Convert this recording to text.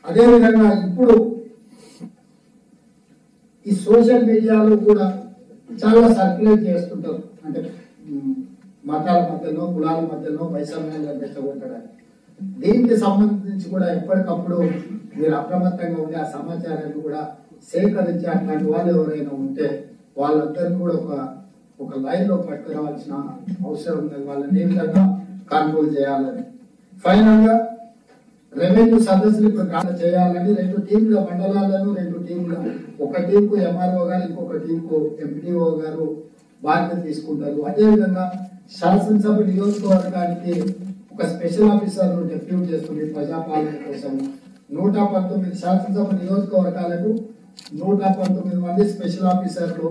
అదేవిధంగా ఇప్పుడు ఈ సోషల్ మీడియాలో కూడా చాలా సర్క్యులేట్ చేస్తుంటారు, అంటే మతాల మధ్యలో కులాల మధ్యలో వైషమ్యాలను రెచ్చగొట్టడానికి. దీనికి సంబంధించి కూడా ఎప్పటికప్పుడు మీరు అప్రమత్తంగా ఉండి ఆ సమాచారాన్ని కూడా సేకరించి అట్లాంటి వాళ్ళు ఎవరైనా ఉంటే వాళ్ళందరినీ కూడా ఒక లైన్ లో పట్టుకురావాల్సిన అవసరం ఉంది. వాళ్ళని ఏ విధంగా కంట్రోల్ చేయాలని. ఫైనల్ గా రెవెన్యూ సదస్సులు ఇప్పుడు చేయాలని 2 టీంల మండలాలను 2 టీంల, ఒక టీంకు ఎంఆర్ఓ గారు ఇంకొక టీంకు ఎంపీడీఓ గారు బాధ్యత తీసుకుంటారు. అదేవిధంగా శాసనసభ నియోజకవర్గానికి ఒక స్పెషల్ ఆఫీసర్ డెప్యూట్ చేస్తుంది ప్రజాపాలన కోసం. 119 శాసనసభ నియోజకవర్గాలకు 119 మంది స్పెషల్ ఆఫీసర్లు